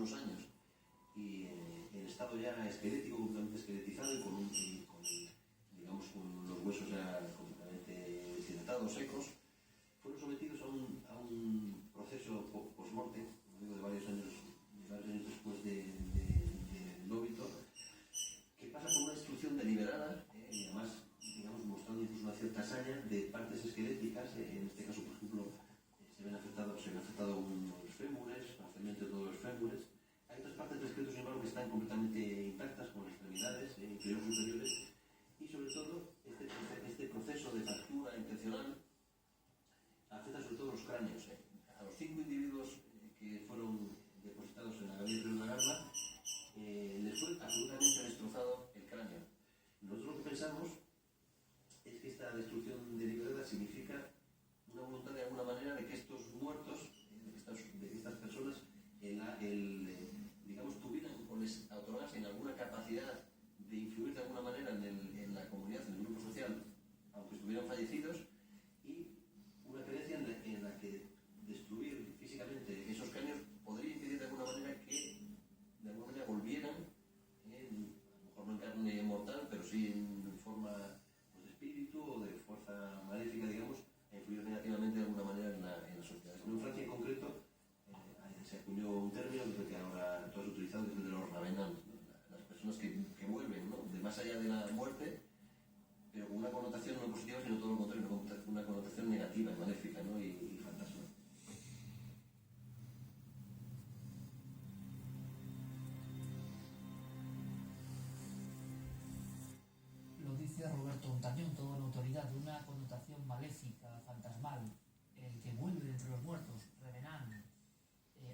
unos años y en estado ya esquelético, completamente esqueletizado y digamos, con los huesos ya completamente deshidratados, secos, fueron sometidos a un proceso post-morte, de varios años después del óbito, que pasa por una destrucción deliberada y además, digamos, mostrando incluso una cierta hazaña de partes esqueléticas. En este caso, por ejemplo, se ven afectados los fémures, parcialmente todos los fémures. Hay otras partes del esqueleto, sin embargo, que están completamente intactas, como las extremidades inferiores y superiores, y sobre todo este proceso de fractura intencional afecta sobre todo los cráneos. A los 5 individuos que fueron depositados en la galería de la Garda, les fue absolutamente destrozado el cráneo. Nosotros lo que pensamos es que esta destrucción deliberada significa una voluntad de alguna manera de que estos muertos, de estas personas, digamos, tuvieran o les otorgasen alguna capacidad de influir de alguna manera en la comunidad, en el grupo social, aunque estuvieran fallecidos, y una creencia en la que destruir físicamente esos cráneos podría impedir de alguna manera que de alguna manera volvieran, a lo mejor no en carne mortal, pero sí en forma de espíritu o de fuerza maléfica, digamos, a influir negativamente de alguna manera en la sociedad. En Francia en concreto se acuñó un término que ahora tú has utilizado, que es el de los revenants, las personas que vuelven, ¿no?, de más allá de la muerte, pero con una connotación no positiva, sino todo lo contrario, una connotación negativa, maléfica, ¿no?, y fantasma. Lo dice Roberto Ontañón, toda la autoridad, de una connotación maléfica, fantasmal, el que vuelve entre los muertos, revenant,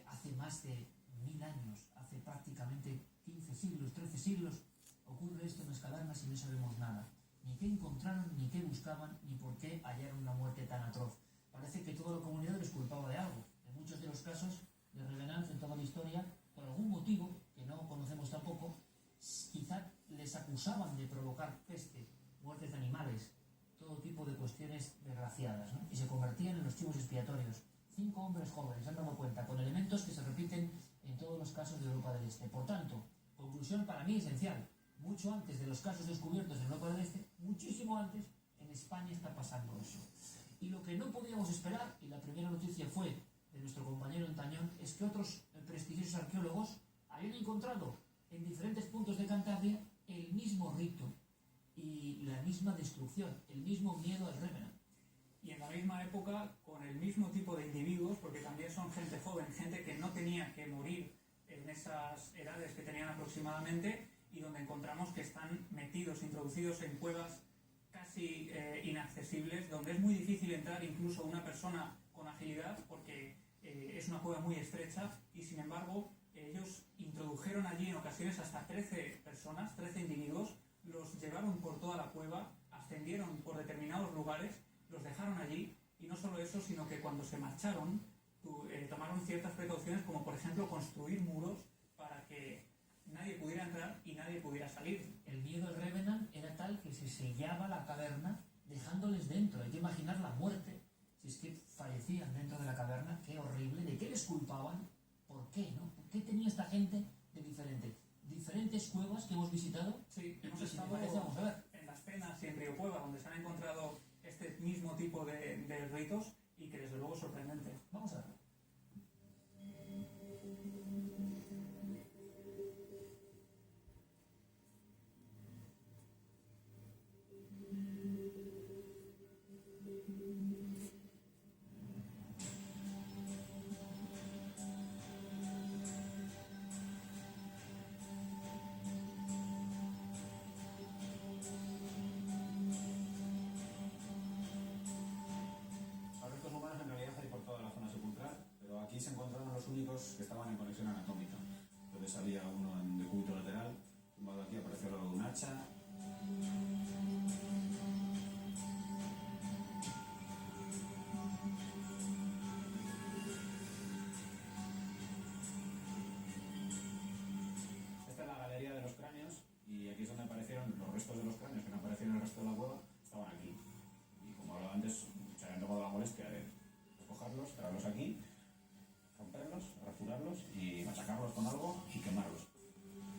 hace más de 1000 años, hace prácticamente 15 siglos, 13 siglos, ocurre esto en las cavernas y no sabemos nada. Ni qué encontraron, ni qué buscaban, ni por qué hallaron una muerte tan atroz. Parece que toda la comunidad les culpaba de algo. En muchos de los casos de revenants en toda la historia, por algún motivo, que no conocemos tampoco, quizá les acusaban de provocar peste, muertes de animales, todo tipo de cuestiones desgraciadas, ¿no? Y se convertían en los chivos expiatorios. 5 hombres jóvenes, se han dado cuenta, con elementos que se repiten en todos los casos de Europa del Este. Por tanto, conclusión para mí esencial, mucho antes de los casos descubiertos en Europa del Este, muchísimo antes, en España está pasando eso. Y lo que no podíamos esperar, y la primera noticia fue de nuestro compañero Ontañón, es que otros prestigiosos arqueólogos habían encontrado en diferentes puntos de Cantabria el mismo rito y la misma destrucción, el mismo miedo al revenant. Y en la misma época, con el mismo tipo de individuos, porque también son gente joven, gente que no tenía que morir en esas edades que tenían aproximadamente, y donde encontramos que están metidos, introducidos en cuevas casi inaccesibles, donde es muy difícil entrar incluso una persona con agilidad, porque es una cueva muy estrecha, y sin embargo ellos introdujeron allí en ocasiones hasta 13 personas, 13 individuos, los llevaron por toda la cueva, ascendieron por determinados lugares, los dejaron allí, y no solo eso, sino que cuando se marcharon tomaron ciertas precauciones, como por ejemplo construir muros para que nadie pudiera entrar y nadie pudiera salir. El miedo al revenant era tal que se sellaba la caverna dejándoles dentro. Hay que imaginar la muerte si es que fallecían dentro de la caverna. Qué horrible. ¿De qué les culpaban? ¿Por qué, no? ¿Por qué tenía esta gente de diferente? Diferentes cuevas que hemos visitado. Sí, hemos si estado vamos a ver. En Las Penas y en Río Cueva, donde se han encontrado este mismo tipo de ritos, y que desde luego es sorprendente. Vamos a ver. Los restos humanos en realidad hay por toda la zona sepulcral, pero aquí se encontraron los únicos que estaban en conexión anatómica. Entonces había uno en decúbito lateral, tumbado aquí, apareció al lado de un hacha. Esta es la galería de los cráneos, y aquí es donde aparecieron los restos de los cráneos que no aparecieron en el resto de la cueva, estaban aquí. Y como hablaba antes, se habían tomado la molestia de recogerlos, traerlos aquí, romperlos, rasurarlos y machacarlos taparlos con algo y quemarlos.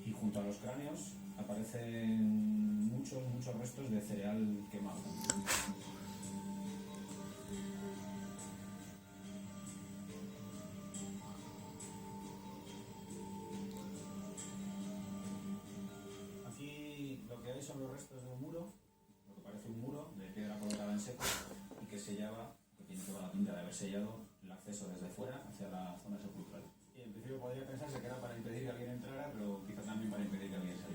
Y junto a los cráneos aparecen muchos restos de cereal quemado. Aquí lo que hay son los restos de un muro, lo que parece un muro de piedra colocada en seco y que sellaba, que tiene toda la pinta de haber sellado el acceso desde fuera hacia la zona sepulcral. Y en principio podría pensarse que era para impedir que alguien entrara, pero quizá también para impedir que alguien saliera.